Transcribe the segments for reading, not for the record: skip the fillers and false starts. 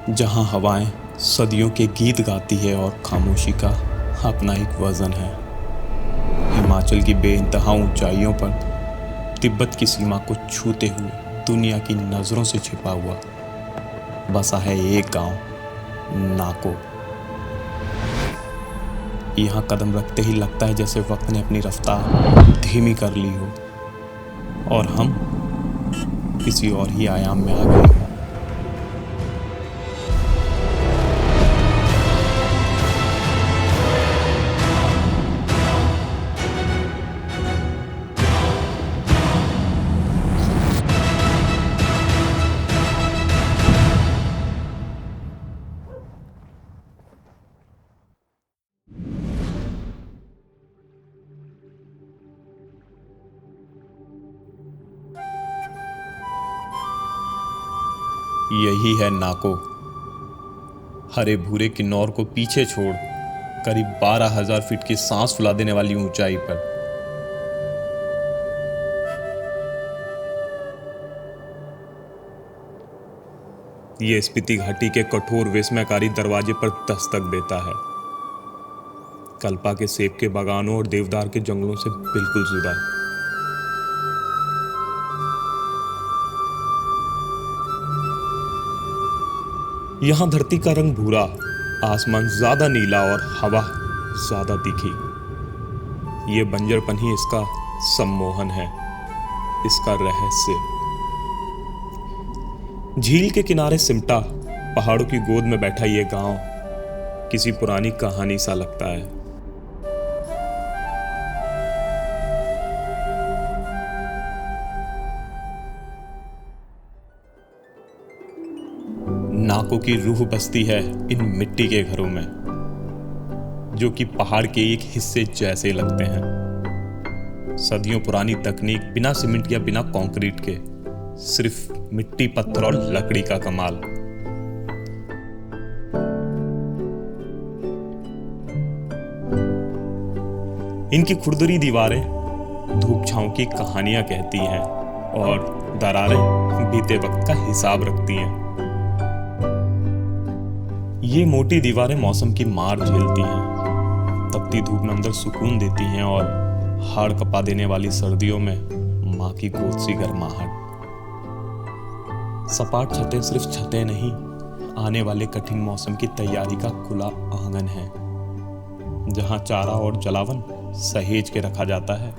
जहाँ हवाएं सदियों के गीत गाती है और खामोशी का अपना एक वजन है। हिमाचल की बेइंतहा ऊंचाइयों पर तिब्बत की सीमा को छूते हुए दुनिया की नज़रों से छिपा हुआ बसा है एक गांव, नाको। यहाँ कदम रखते ही लगता है जैसे वक्त ने अपनी रफ्तार धीमी कर ली हो और हम किसी और ही आयाम में आ गए हों। यही है नाको, हरे भूरे किन्नौर को पीछे छोड़ करीब 12,000 फीट की सांस फुला देने वाली ऊंचाई पर। यह स्पीति घाटी के कठोर विस्मयकारी दरवाजे पर दस्तक देता है, कल्पा के सेब के बागानों और देवदार के जंगलों से बिल्कुल जुदा। यहां धरती का रंग भूरा, आसमान ज्यादा नीला और हवा ज्यादा तीखी। ये बंजरपन ही इसका सम्मोहन है, इसका रहस्य। झील के किनारे सिमटा पहाड़ों की गोद में बैठा ये गांव किसी पुरानी कहानी सा लगता है। नाको की रूह बसती है इन मिट्टी के घरों में, जो कि पहाड़ के एक हिस्से जैसे लगते हैं। सदियों पुरानी तकनीक, बिना सीमेंट या बिना कंक्रीट के, सिर्फ मिट्टी, पत्थर और लकड़ी का कमाल। इनकी खुरदरी दीवारें धूप छांव की कहानियां कहती हैं और दरारें बीते वक्त का हिसाब रखती हैं। ये मोटी दीवारें मौसम की मार झेलती हैं, तपती धूप में अंदर सुकून देती हैं और हाड़ कपा देने वाली सर्दियों में माँ की गोद सी गर्माहट। सपाट छतें सिर्फ छतें नहीं, आने वाले कठिन मौसम की तैयारी का खुला आंगन है, जहां चारा और जलावन सहेज के रखा जाता है।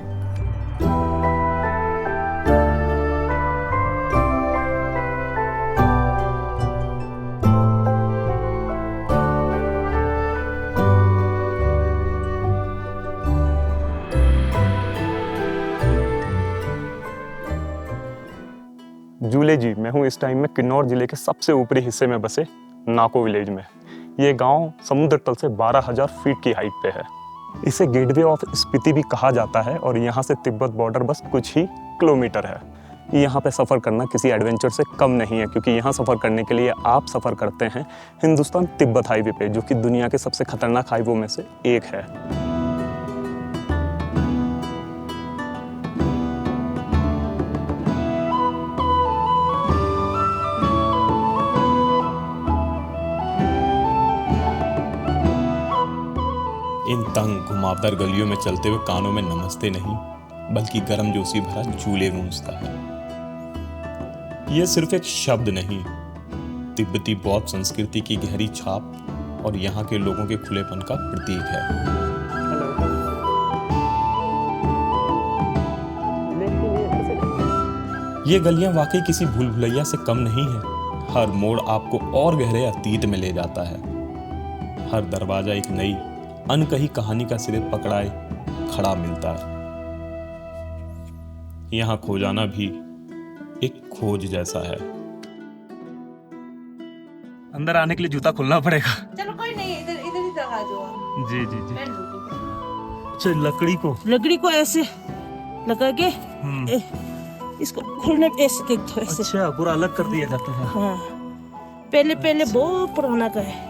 जूले जी, मैं हूँ इस टाइम में किन्नौर जिले के सबसे ऊपरी हिस्से में बसे नाको विलेज में। ये गांव समुद्र तल से 12,000 फीट की हाइट पे है। इसे गेटवे ऑफ स्पीति भी कहा जाता है और यहाँ से तिब्बत बॉर्डर बस कुछ ही किलोमीटर है। यहाँ पे सफ़र करना किसी एडवेंचर से कम नहीं है, क्योंकि यहाँ सफ़र करने के लिए आप सफ़र करते हैं हिंदुस्तान तिब्बत हाईवे पे, जो कि दुनिया के सबसे खतरनाक हाईवे में से एक है। इन तंग घुमावदार गलियों में चलते हुए कानों में नमस्ते नहीं, बल्कि गर्म जोशी भरा जूले गूंजता है। यह सिर्फ एक शब्द नहीं, तिब्बती बौद्ध संस्कृति की गहरी छाप और यहाँ के लोगों के खुलेपन का प्रतीक है। ये गलियां वाकई किसी भूल भुलैया से कम नहीं है। हर मोड़ आपको और गहरे अतीत में ले जाता है। हर दरवाजा एक नई अनकही कहानी का सिरे पकड़ाए खड़ा मिलता है। यहाँ खो जाना भी एक खोज जैसा है। अंदर आने के लिए जूता खोलना पड़ेगा। चलो कोई नहीं, इधर इधर ही लगा दो। जी जी जी। पहन लो। अच्छा, लकड़ी को ऐसे लगा के इसको खोलने पे ऐसे ऐसे। अच्छा, पूरा अलग कर दिया जाता है। हाँ, पहले बहुत पुराना का है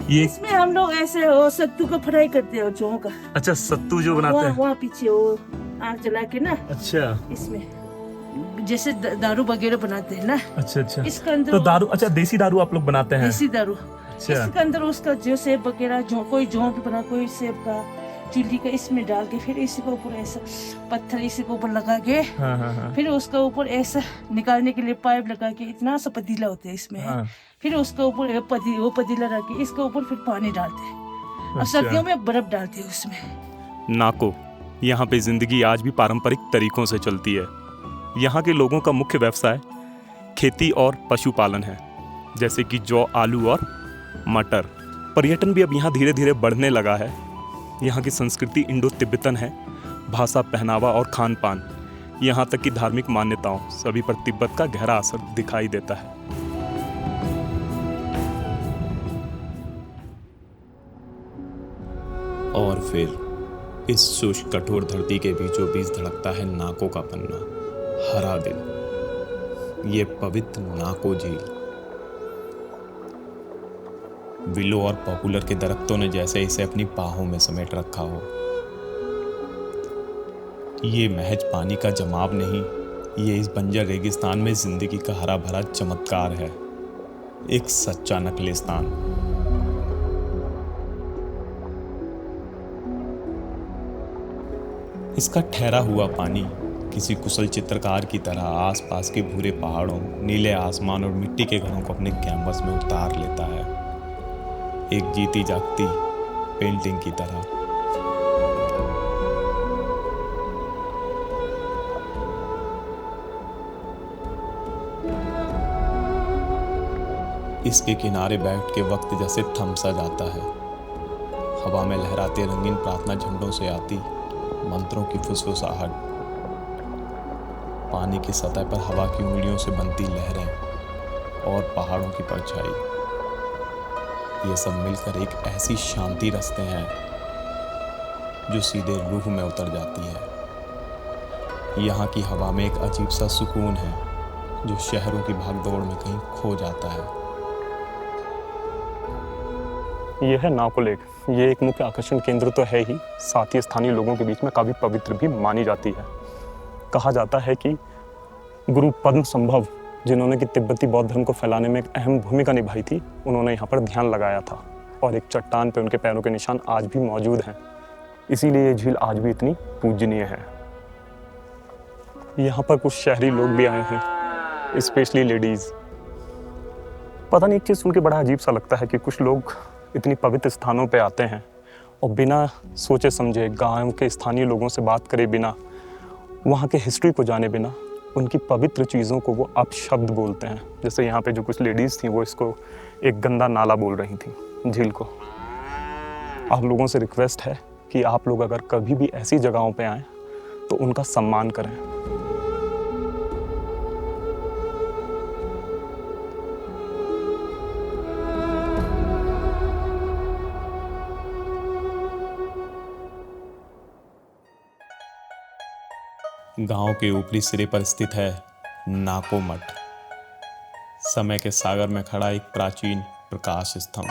ये। इसमें हम लोग ऐसे हो सत्तू का फ्राई करते हैं, चों का। अच्छा, सत्तू जो बनाते हैं वहाँ पीछे वो आग जला के ना। अच्छा, इसमें जैसे दारू वगैरह बनाते हैं ना, अच्छा अच्छा। इसके अंदर तो दारू, अच्छा देसी दारू आप लोग बनाते हैं? देसी दारू। अच्छा। इसके अंदर उसका जो सेब वगैरह, जो कोई जोंक बना, कोई सेब का चिल्ली का, इसमें डाल के फिर इसी के ऊपर ऐसा पत्थर इसी के ऊपर लगा के, हाँ हाँ हाँ। फिर उसका ऊपर ऐसा निकालने के लिए पाइप लगा के, इतना सा पतीला होता है इसमें, हाँ। फिर उसके ऊपर वो पतीला रख के इसके ऊपर फिर पानी डालते हैं और अच्छा। सर्दियों में बर्फ डालते हैं उसमें। नाको, यहाँ पे जिंदगी आज भी पारंपरिक तरीकों से चलती है। यहाँ के लोगों का मुख्य व्यवसाय खेती और पशुपालन है, जैसे कि जौ, आलू और मटर। पर्यटन भी अब यहाँ धीरे धीरे बढ़ने लगा है। यहाँ की संस्कृति इंडो तिब्बतन है। भाषा, पहनावा और खान पान, यहाँ तक कि धार्मिक मान्यताओं, सभी पर तिब्बत का गहरा असर दिखाई देता है। और फिर इस शुष्क कठोर धरती के बीचों बीच धड़कता है नाको का पन्ना, हरा दिल। ये पवित्र नाको झील। विलो और पॉपुलर के दरख्तों ने जैसे इसे अपनी बाहों में समेट रखा हो। ये महज पानी का जमाव नहीं, ये इस बंजर रेगिस्तान में जिंदगी का हरा भरा चमत्कार है, एक सच्चा नकलिस्तान। इसका ठहरा हुआ पानी किसी कुशल चित्रकार की तरह आसपास के भूरे पहाड़ों, नीले आसमान और मिट्टी के घरों को अपने कैनवस में उतार लेता है, एक जीती जागती पेंटिंग की तरह। इसके किनारे बैठ के वक्त जैसे थम सा जाता है। हवा में लहराते रंगीन प्रार्थना झंडों से आती मंत्रों की फुसफुसाहट, पानी की सतह पर हवा की उंगलियों से बनती लहरें और पहाड़ों की परछाई, ये सब मिलकर एक ऐसी शांति रचते हैं जो सीधे रूह में उतर जाती है। यहाँ की हवा में एक अजीब सा सुकून है जो शहरों की भागदौड़ में कहीं खो जाता है। ये है नाको लेक। ये एक मुख्य आकर्षण केंद्र तो है ही, साथ ही स्थानीय लोगों के बीच में काफ़ी पवित्र भी मानी जाती है। कहा जाता है कि गुरु पद्म संभव, जिन्होंने कि तिब्बती बौद्ध धर्म को फैलाने में एक अहम भूमिका निभाई थी, उन्होंने यहाँ पर ध्यान लगाया था और एक चट्टान पर उनके पैरों के निशान आज भी मौजूद हैं। इसीलिए ये झील आज भी इतनी पूजनीय है। यहाँ पर कुछ शहरी लोग भी आए हैं, स्पेशली लेडीज़। पता नहीं, एक चीज़ सुन के बड़ा अजीब सा लगता है कि कुछ लोग इतनी पवित्र स्थानों पे आते हैं और बिना सोचे समझे गांव के स्थानीय लोगों से बात करे बिना, वहाँ के हिस्ट्री को जाने बिना, उनकी पवित्र चीज़ों को वो अपशब्द बोलते हैं। जैसे यहाँ पे जो कुछ लेडीज़ थी वो इसको एक गंदा नाला बोल रही थी, झील को। आप लोगों से रिक्वेस्ट है कि आप लोग अगर कभी भी ऐसी जगहों पे आएँ तो उनका सम्मान करें। गांव के ऊपरी सिरे पर स्थित है नाको मठ, समय के सागर में खड़ा एक प्राचीन प्रकाश स्तंभ।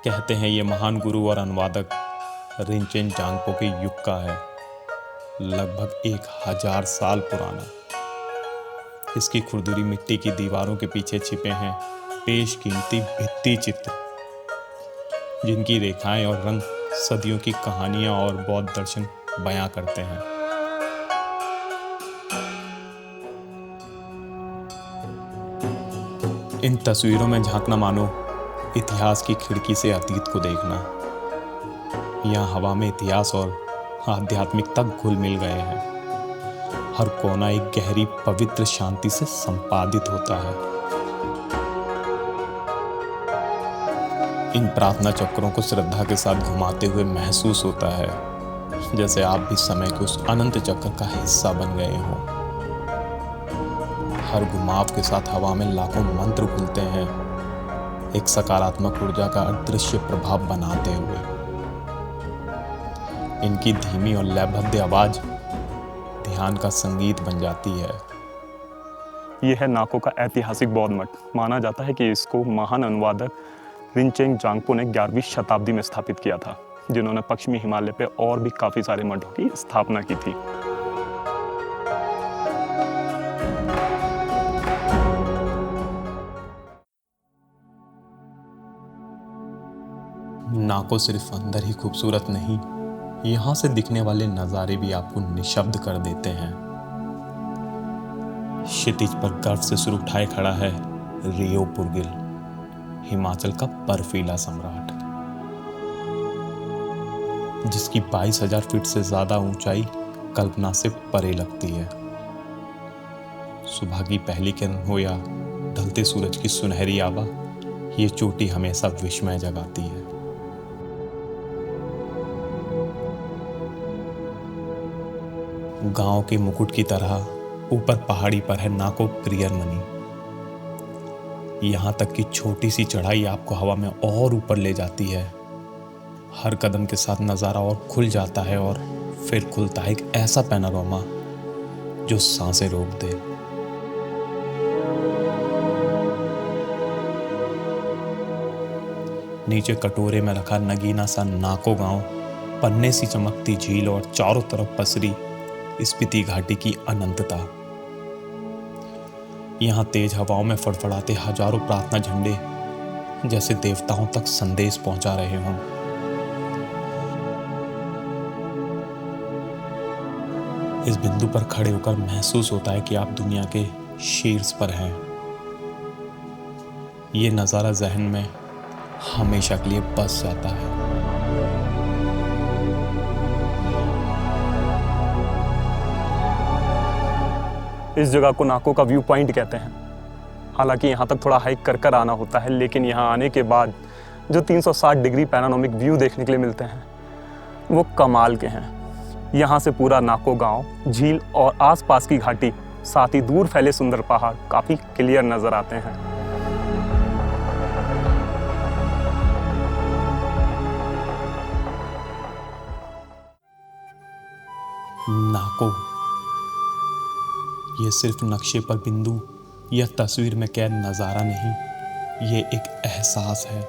कहते हैं ये महान गुरु और अनुवादक रिंचेन जांगपो के युग का है, लगभग 1000 साल पुराना। इसकी खुरदुरी मिट्टी की दीवारों के पीछे छिपे हैं बेशकीमती भित्ति चित्र, जिनकी रेखाएं और रंग सदियों की कहानियां और बौद्ध दर्शन बयां करते हैं। इन तस्वीरों में झांकना मानो इतिहास की खिड़की से अतीत को देखना। यहाँ हवा में इतिहास और आध्यात्मिकता घुल मिल गए हैं। हर कोना एक गहरी पवित्र शांति से संपादित होता है। इन प्रार्थना चक्रों को श्रद्धा के साथ घुमाते हुए महसूस होता है जैसे आप भी समय के उस अनंत चक्र का हिस्सा बन गए हों। हर घुमाव के साथ हवा में लाखों मंत्र घुलते हैं, एक सकारात्मक ऊर्जा का अदृश्य प्रभाव बनाते हुए। इनकी धीमी और लयबद्ध आवाज ध्यान का संगीत बन जाती है। यह है नाको का ऐतिहासिक बौद्ध मठ। माना जाता है कि इसको महान अनुवादक रिंचेन जांगपो ने 11वीं शताब्दी में स्थापित किया था। जिन्होंने पश्चिमी हिमालय पे और भी काफ़ी सारे मठों की स्थापना की थी। नाको सिर्फ अंदर ही खूबसूरत नहीं, यहाँ से दिखने वाले नज़ारे भी आपको निशब्द कर देते हैं। क्षितिज पर गर्व से सिर उठाए खड़ा है रियो पुरगिल, हिमाचल का बर्फीला सम्राट, जिसकी 22,000 फीट से ज्यादा ऊंचाई कल्पना से परे लगती है। सुबह की पहली किरण हो या ढलते सूरज की सुनहरी आभा, ये चोटी हमेशा विस्मय जगाती है। गांव के मुकुट की तरह ऊपर पहाड़ी पर है नाको प्रियरमनी। यहां तक कि छोटी सी चढ़ाई आपको हवा में और ऊपर ले जाती है। हर कदम के साथ नज़ारा और खुल जाता है और फिर खुलता है एक ऐसा पैनोरामा जो सांसें रोक दे। नीचे कटोरे में रखा नगीना सा नाको गांव, पन्ने सी चमकती झील और चारों तरफ पसरी स्पीति घाटी की अनंतता। यहाँ तेज हवाओं में फड़फड़ाते हजारों प्रार्थना झंडे जैसे देवताओं तक संदेश पहुंचा रहे हों। इस बिंदु पर खड़े होकर महसूस होता है कि आप दुनिया के शीर्ष पर हैं। ये नज़ारा जहन में हमेशा के लिए बस जाता है। इस जगह को नाको का व्यू पॉइंट कहते हैं। हालांकि यहाँ तक थोड़ा हाइक कर आना होता है, लेकिन यहाँ आने के बाद जो 360 डिग्री पैनोरामिक व्यू देखने के लिए मिलते हैं वो कमाल के हैं। यहाँ से पूरा नाको गांव, झील और आसपास की घाटी, साथ ही दूर फैले सुंदर पहाड़ काफी क्लियर नजर आते हैं। नाको ये सिर्फ नक्शे पर बिंदु या तस्वीर में कैद नज़ारा नहीं, ये एक एहसास है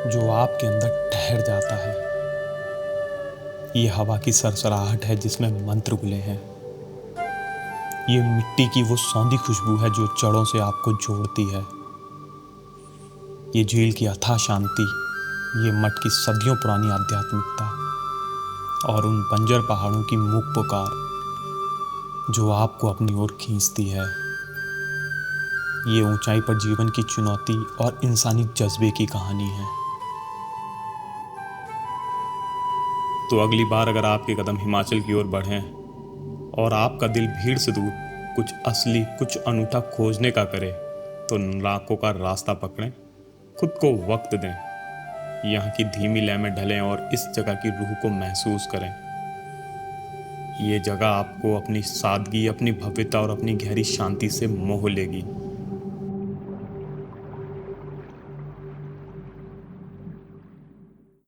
जो आपके अंदर ठहर जाता है। ये हवा की सरसराहट है जिसमें मंत्र घुले हैं। ये मिट्टी की वो सौंधी खुशबू है जो जड़ों से आपको जोड़ती है। ये झील की अथाह शांति, ये मठ की सदियों पुरानी आध्यात्मिकता और उन बंजर पहाड़ों की मूक पुकार जो आपको अपनी ओर खींचती है। ये ऊंचाई पर जीवन की चुनौती और इंसानी जज्बे की कहानी है। तो अगली बार अगर आपके कदम हिमाचल की ओर बढ़ें और आपका दिल भीड़ से दूर कुछ असली, कुछ अनूठा खोजने का करे, तो नाको का रास्ता पकड़ें, खुद को वक्त दें, यहाँ की धीमी लय में ढलें और इस जगह की रूह को महसूस करें। ये जगह आपको अपनी सादगी, अपनी भव्यता और अपनी गहरी शांति से मोह लेगी।